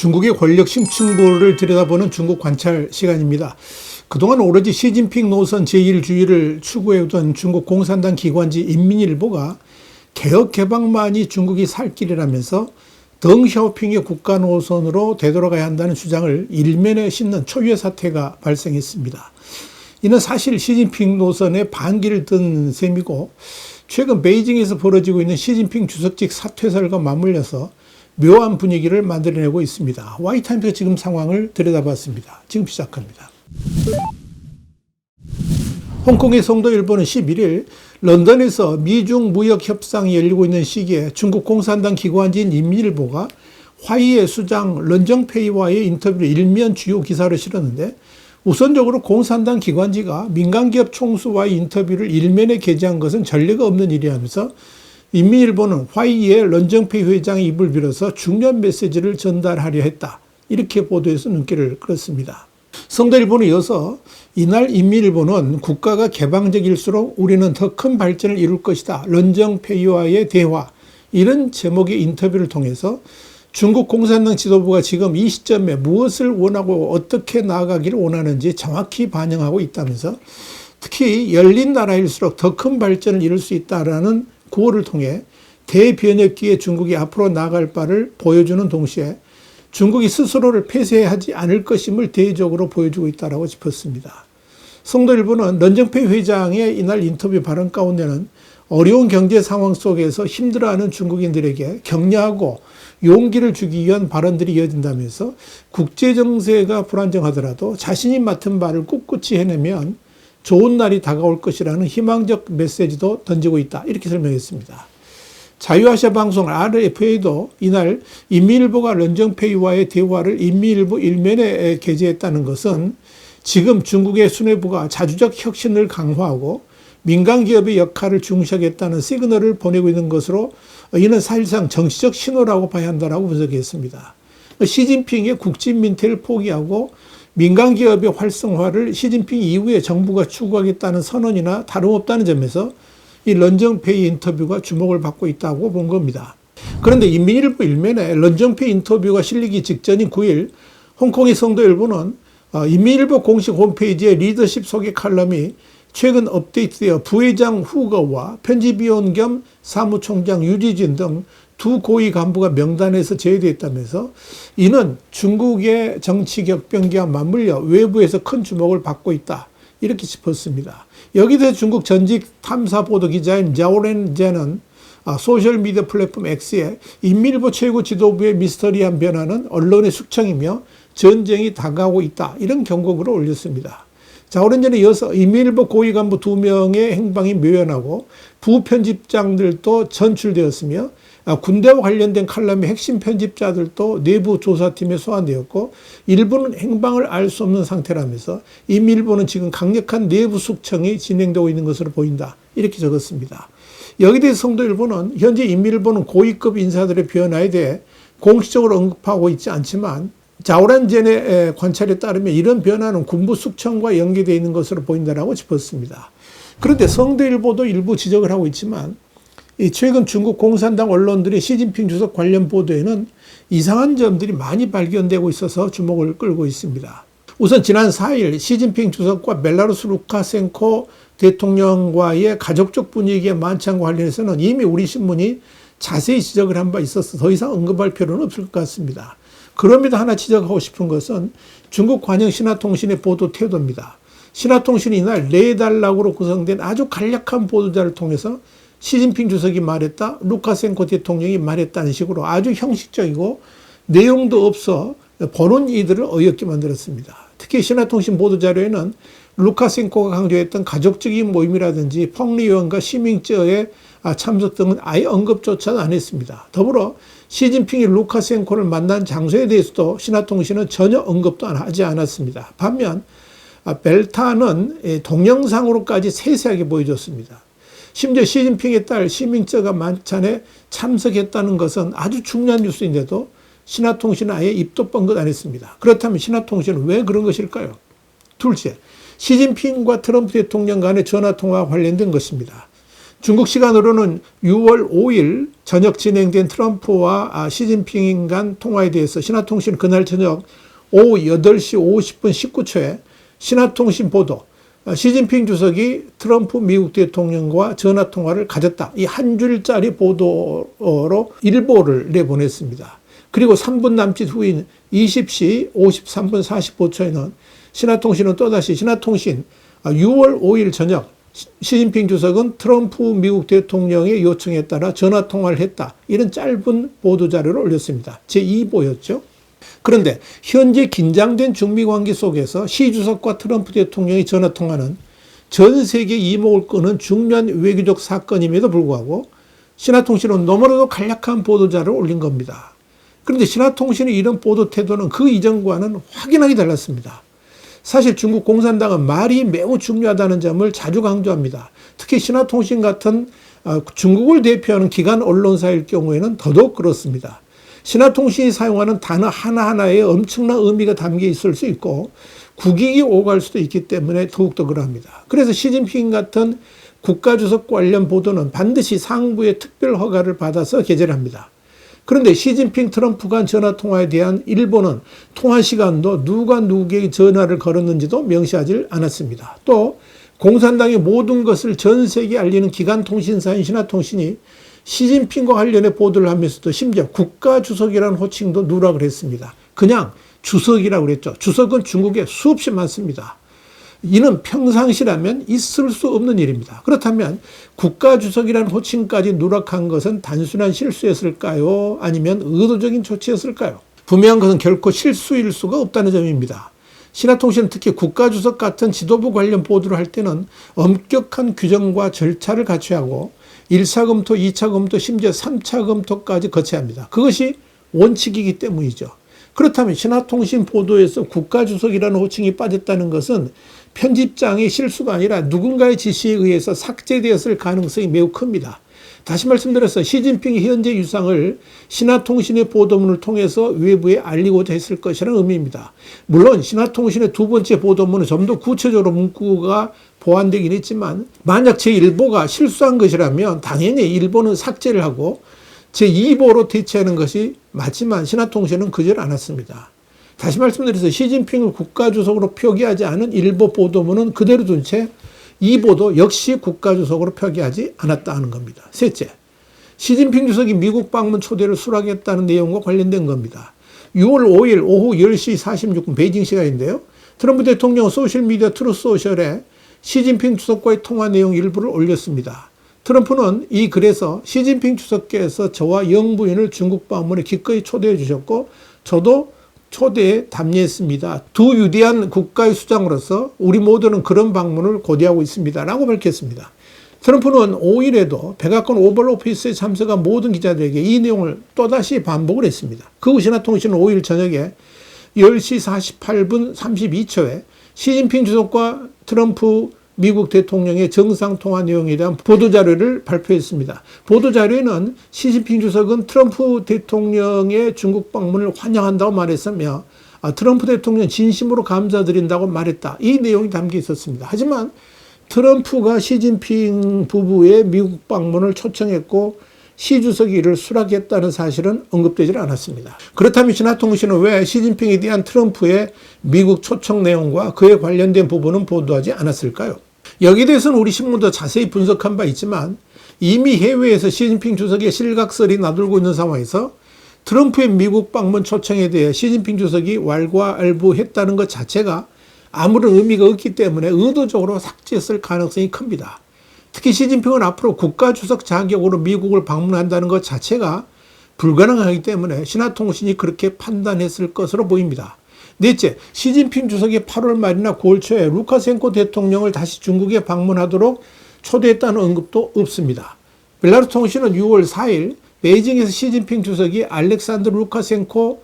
중국의 권력 심층부를 들여다보는 중국 관찰 시간입니다. 그동안 오로지 시진핑 노선 제1주의를 추구해오던 중국 공산당 기관지 인민일보가 개혁 개방만이 중국이 살 길이라면서 덩샤오핑의 국가 노선으로 되돌아가야 한다는 주장을 일면에 싣는 초유의 사태가 발생했습니다. 이는 사실 시진핑 노선에 반기를 든 셈이고 최근 베이징에서 벌어지고 있는 시진핑 주석직 사퇴설과 맞물려서 묘한 분위기를 만들어내고 있습니다. 와이타임스가 지금 상황을 들여다봤습니다. 지금 시작합니다. 홍콩의 성도일보는 11일 런던에서 미중 무역 협상이 열리고 있는 시기에 중국 공산당 기관지인 인민일보가 화이의 수장 런정페이와의 인터뷰를 일면 주요 기사로 실었는데, 우선적으로 공산당 기관지가 민간기업 총수와의 인터뷰를 일면에 게재한 것은 전례가 없는 일이라면서 인민일보는 화이의 런정페이 회장의 입을 빌어서 중요한 메시지를 전달하려 했다, 이렇게 보도해서 눈길을 끌었습니다. 성도일보는 이어서 이날 인민일보는 국가가 개방적일수록 우리는 더 큰 발전을 이룰 것이다, 런정페이와의 대화, 이런 제목의 인터뷰를 통해서 중국 공산당 지도부가 지금 이 시점에 무엇을 원하고 어떻게 나아가기를 원하는지 정확히 반영하고 있다면서, 특히 열린 나라일수록 더 큰 발전을 이룰 수 있다라는 구호를 통해 대변혁기에 중국이 앞으로 나아갈 바를 보여주는 동시에 중국이 스스로를 폐쇄하지 않을 것임을 대외적으로 보여주고 있다고 짚었습니다. 성도일보는 런정페이 회장의 이날 인터뷰 발언 가운데는 어려운 경제 상황 속에서 힘들어하는 중국인들에게 격려하고 용기를 주기 위한 발언들이 이어진다면서 국제정세가 불안정하더라도 자신이 맡은 바를 꿋꿋이 해내면 좋은 날이 다가올 것이라는 희망적 메시지도 던지고 있다, 이렇게 설명했습니다. 자유아시아 방송 RFA도 이날 인민일보가 런정페이와의 대화를 인민일보 일면에 게재했다는 것은 지금 중국의 수뇌부가 자주적 혁신을 강화하고 민간기업의 역할을 중시하겠다는 시그널을 보내고 있는 것으로, 이는 사실상 정치적 신호라고 봐야 한다고 분석했습니다. 시진핑의 국진민퇴를 포기하고 민간기업의 활성화를 시진핑 이후에 정부가 추구하겠다는 선언이나 다름없다는 점에서 이 런정페이 인터뷰가 주목을 받고 있다고 본 겁니다. 그런데 인민일보 일면에 런정페이 인터뷰가 실리기 직전인 9일 홍콩의 성도일보는 인민일보 공식 홈페이지에 리더십 소개 칼럼이 최근 업데이트되어 부회장 후거와 편집위원 겸 사무총장 유지진 등 두 고위 간부가 명단에서 제외됐다면서, 이는 중국의 정치 격변기와 맞물려 외부에서 큰 주목을 받고 있다, 이렇게 짚었습니다. 여기에 대해서 중국 전직 탐사보도 기자인 자오렌제는 소셜미디어 플랫폼 X에 인민일보 최고 지도부의 미스터리한 변화는 언론의 숙청이며 전쟁이 다가오고 있다, 이런 경고글을 올렸습니다. 자오렌제는 이어서 인민일보 고위 간부 2명의 행방이 묘연하고 부편집장들도 전출되었으며 군대와 관련된 칼럼의 핵심 편집자들도 내부 조사팀에 소환되었고 일부는 행방을 알 수 없는 상태라면서 인민일보는 지금 강력한 내부 숙청이 진행되고 있는 것으로 보인다, 이렇게 적었습니다. 여기에 대해서 성도일보는 현재 인민일보는 고위급 인사들의 변화에 대해 공식적으로 언급하고 있지 않지만 자오란젠의 관찰에 따르면 이런 변화는 군부 숙청과 연계되어 있는 것으로 보인다고 짚었습니다. 그런데 성도일보도 일부 지적을 하고 있지만 최근 중국 공산당 언론들이 시진핑 주석 관련 보도에는 이상한 점들이 많이 발견되고 있어서 주목을 끌고 있습니다. 우선 지난 4일 시진핑 주석과 벨라루스 루카센코 대통령과의 가족적 분위기의 만찬과 관련해서는 이미 우리 신문이 자세히 지적을 한 바 있어서 더 이상 언급할 필요는 없을 것 같습니다. 그럼에도 하나 지적하고 싶은 것은 중국 관영 신화통신의 보도 태도입니다. 신화통신이 이날 레달락으로 구성된 아주 간략한 보도자를 통해서 시진핑 주석이 말했다, 루카센코 대통령이 말했다는 식으로 아주 형식적이고 내용도 없어 보는 이들을 어이없게 만들었습니다. 특히 신화통신 보도자료에는 루카센코가 강조했던 가족적인 모임이라든지 펑리의원과 시민저의 참석 등은 아예 언급조차도 안 했습니다. 더불어 시진핑이 루카센코를 만난 장소에 대해서도 신화통신은 전혀 언급도 하지 않았습니다. 반면 벨타는 동영상으로까지 세세하게 보여줬습니다. 심지어 시진핑의 딸 시민저가 만찬에 참석했다는 것은 아주 중요한 뉴스인데도 신화통신은 아예 입도 뻥긋 안 했습니다. 그렇다면 신화통신은 왜 그런 것일까요? 둘째, 시진핑과 트럼프 대통령 간의 전화통화와 관련된 것입니다. 중국 시간으로는 6월 5일 저녁 진행된 트럼프와 시진핑 간 통화에 대해서 신화통신은 그날 저녁 오후 8시 50분 19초에 신화통신 보도, 시진핑 주석이 트럼프 미국 대통령과 전화통화를 가졌다. 이 한 줄짜리 보도로 일보를 내보냈습니다. 그리고 3분 남짓 후인 20시 53분 45초에는 신화통신은 또다시 신화통신 6월 5일 저녁 시진핑 주석은 트럼프 미국 대통령의 요청에 따라 전화통화를 했다. 이런 짧은 보도자료를 올렸습니다. 제2보였죠. 그런데 현재 긴장된 중미 관계 속에서 시 주석과 트럼프 대통령의 전화통화는 전 세계 이목을 끄는 중요한 외교적 사건임에도 불구하고 신화통신은 너무나도 간략한 보도자료를 올린 겁니다. 그런데 신화통신의 이런 보도 태도는 그 이전과는 확연하게 달랐습니다. 사실 중국 공산당은 말이 매우 중요하다는 점을 자주 강조합니다. 특히 신화통신 같은 중국을 대표하는 기관 언론사일 경우에는 더더욱 그렇습니다. 신화통신이 사용하는 단어 하나하나에 엄청난 의미가 담겨 있을 수 있고 국익이 오갈 수도 있기 때문에 더욱더 그러합니다. 그래서 시진핑 같은 국가주석 관련 보도는 반드시 상부의 특별 허가를 받아서 게재를 합니다. 그런데 시진핑 트럼프 간 전화통화에 대한 일본은 통화 시간도 누가 누구에게 전화를 걸었는지도 명시하지 않았습니다. 또 공산당의 모든 것을 전 세계에 알리는 기관 통신사인 신화통신이 시진핑과 관련해 보도를 하면서도 심지어 국가주석이라는 호칭도 누락을 했습니다. 그냥 주석이라고 그랬죠. 주석은 중국에 수없이 많습니다. 이는 평상시라면 있을 수 없는 일입니다. 그렇다면 국가주석이라는 호칭까지 누락한 것은 단순한 실수였을까요? 아니면 의도적인 조치였을까요? 분명한 것은 결코 실수일 수가 없다는 점입니다. 신화통신은 특히 국가주석 같은 지도부 관련 보도를 할 때는 엄격한 규정과 절차를 갖춰야 하고 1차 검토, 2차 검토, 심지어 3차 검토까지 거쳐야 합니다. 그것이 원칙이기 때문이죠. 그렇다면 신화통신 보도에서 국가주석이라는 호칭이 빠졌다는 것은 편집장의 실수가 아니라 누군가의 지시에 의해서 삭제되었을 가능성이 매우 큽니다. 다시 말씀드려서 시진핑이 현재 유상을 신화통신의 보도문을 통해서 외부에 알리고자 했을 것이라는 의미입니다. 물론 신화통신의 두 번째 보도문은 좀 더 구체적으로 문구가 보완되긴 했지만 만약 제1보가 실수한 것이라면 당연히 1보는 삭제를 하고 제2보로 대체하는 것이 맞지만 신화통신은 그질 않았습니다. 다시 말씀드려서 시진핑을 국가주석으로 표기하지 않은 1보 보도문은 그대로 둔 채 2보도 역시 국가주석으로 표기하지 않았다는 겁니다. 셋째, 시진핑 주석이 미국 방문 초대를 수락했다는 내용과 관련된 겁니다. 6월 5일 오후 10시 46분 베이징 시간인데요. 트럼프 대통령은 소셜미디어 트루소셜에 시진핑 주석과의 통화 내용 일부를 올렸습니다. 트럼프는 이 글에서 시진핑 주석께서 저와 영부인을 중국 방문에 기꺼이 초대해 주셨고 저도 초대에 답례했습니다. 두 위대한 국가의 수장으로서 우리 모두는 그런 방문을 고대하고 있습니다. 라고 밝혔습니다. 트럼프는 5일에도 백악관 오벌 오피스에 참석한 모든 기자들에게 이 내용을 또다시 반복을 했습니다. 그 후 신화통신은 5일 저녁에 10시 48분 32초에 시진핑 주석과 트럼프 미국 대통령의 정상통화 내용에 대한 보도자료를 발표했습니다. 보도자료에는 시진핑 주석은 트럼프 대통령의 중국 방문을 환영한다고 말했으며 트럼프 대통령 진심으로 감사드린다고 말했다. 이 내용이 담겨 있었습니다. 하지만 트럼프가 시진핑 부부의 미국 방문을 초청했고 시 주석이 이를 수락했다는 사실은 언급되지 않았습니다. 그렇다면 신화통신은 왜 시진핑에 대한 트럼프의 미국 초청 내용과 그에 관련된 부분은 보도하지 않았을까요? 여기에 대해서는 우리 신문도 자세히 분석한 바 있지만 이미 해외에서 시진핑 주석의 실각설이 나돌고 있는 상황에서 트럼프의 미국 방문 초청에 대해 시진핑 주석이 왈가왈부했다는 것 자체가 아무런 의미가 없기 때문에 의도적으로 삭제했을 가능성이 큽니다. 특히 시진핑은 앞으로 국가주석 자격으로 미국을 방문한다는 것 자체가 불가능하기 때문에 신화통신이 그렇게 판단했을 것으로 보입니다. 넷째, 시진핑 주석이 8월 말이나 9월 초에 루카센코 대통령을 다시 중국에 방문하도록 초대했다는 언급도 없습니다. 벨라루스 통신은 6월 4일 베이징에서 시진핑 주석이 알렉산드르 루카센코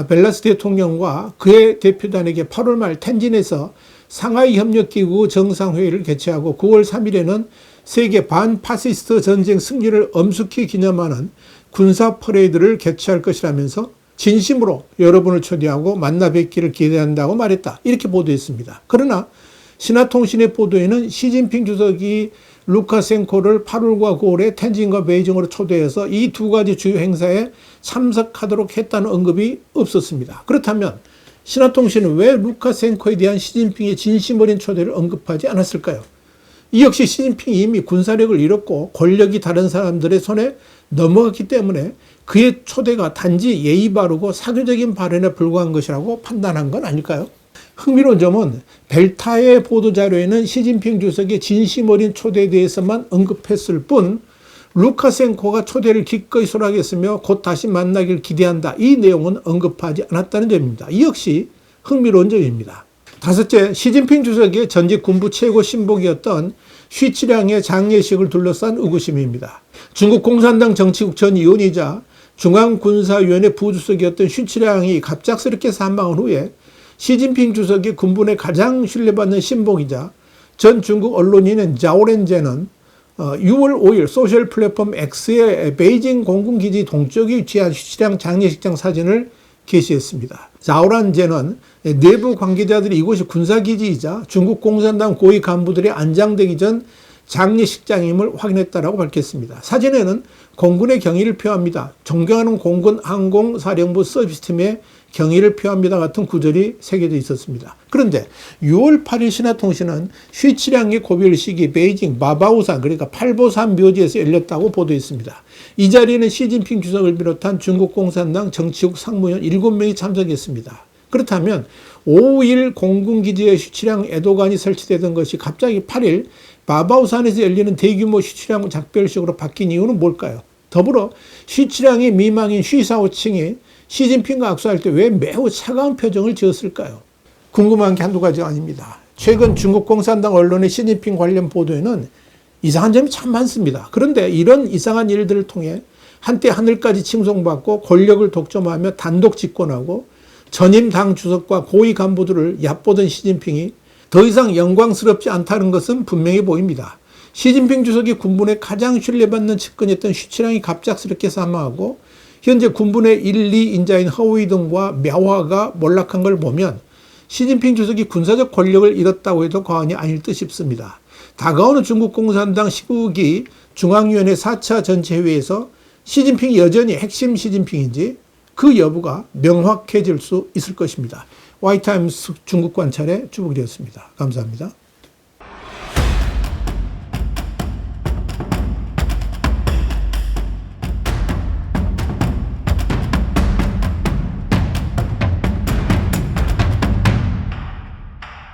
벨라루스 대통령과 그의 대표단에게 8월 말 텐진에서 상하이 협력기구 정상회의를 개최하고 9월 3일에는 세계 반파시스트 전쟁 승리를 엄숙히 기념하는 군사 퍼레이드를 개최할 것이라면서 진심으로 여러분을 초대하고 만나 뵙기를 기대한다고 말했다. 이렇게 보도했습니다. 그러나 신화통신의 보도에는 시진핑 주석이 루카셴코를 8월과 9월에 텐진과 베이징으로 초대해서 이 두 가지 주요 행사에 참석하도록 했다는 언급이 없었습니다. 그렇다면 신화통신은 왜 루카셴코에 대한 시진핑의 진심 어린 초대를 언급하지 않았을까요? 이 역시 시진핑이 이미 군사력을 잃었고 권력이 다른 사람들의 손에 넘어갔기 때문에 그의 초대가 단지 예의 바르고 사교적인 발언에 불과한 것이라고 판단한 건 아닐까요? 흥미로운 점은 벨타의 보도자료에는 시진핑 주석의 진심 어린 초대에 대해서만 언급했을 뿐 루카셴코가 초대를 기꺼이 수락했으며 곧 다시 만나길 기대한다. 이 내용은 언급하지 않았다는 점입니다. 이 역시 흥미로운 점입니다. 다섯째, 시진핑 주석의 전직 군부 최고 신복이었던 쉬치량의 장례식을 둘러싼 의구심입니다. 중국 공산당 정치국 전 위원이자 중앙군사위원회 부주석이었던 쉬치량이 갑작스럽게 사망한 후에 시진핑 주석의 군부내 가장 신뢰받는 신복이자 전 중국 언론인인 자오렌제는 6월 5일 소셜 플랫폼 X의 베이징 공군기지 동쪽에 위치한 쉬치량 장례식장 사진을 게시했습니다. 자오렌제는 내부 관계자들이 이곳이 군사기지이자 중국 공산당 고위 간부들이 안장되기 전 장례식장임을 확인했다고 밝혔습니다. 사진에는 공군의 경의를 표합니다. 존경하는 공군 항공사령부 서비스팀의 경의를 표합니다 같은 구절이 새겨져 있었습니다. 그런데 6월 8일 신화통신은 쉬치량의 고별식이 베이징 마바오산 그러니까 팔보산 묘지에서 열렸다고 보도했습니다. 이 자리에는 시진핑 주석을 비롯한 중국 공산당 정치국 상무위원 7명이 참석했습니다. 그렇다면 5일 공군기지에 쉬치량 애도관이 설치되던 것이 갑자기 8일 마바오산에서 열리는 대규모 쉬치량 작별식으로 바뀐 이유는 뭘까요? 더불어 쉬치량의 미망인 쉬사오칭이 시진핑과 악수할 때 왜 매우 차가운 표정을 지었을까요? 궁금한 게 한두 가지가 아닙니다. 최근 중국 공산당 언론의 시진핑 관련 보도에는 이상한 점이 참 많습니다. 그런데 이런 이상한 일들을 통해 한때 하늘까지 칭송받고 권력을 독점하며 단독 집권하고 전임 당 주석과 고위 간부들을 얕보던 시진핑이 더 이상 영광스럽지 않다는 것은 분명해 보입니다. 시진핑 주석이 군부내 가장 신뢰받는 측근이었던 쉬치량이 갑작스럽게 사망하고 현재 군부내 1, 2인자인 허우이등과 мя화가 몰락한 걸 보면 시진핑 주석이 군사적 권력을 잃었다고 해도 과언이 아닐 듯 싶습니다. 다가오는 중국 공산당 19기 중앙위원회 4차 전체회의에서 시진핑이 여전히 핵심 시진핑인지 그 여부가 명확해질 수 있을 것입니다. 와이타임스 중국 관찰의 주북이었습니다. 감사합니다.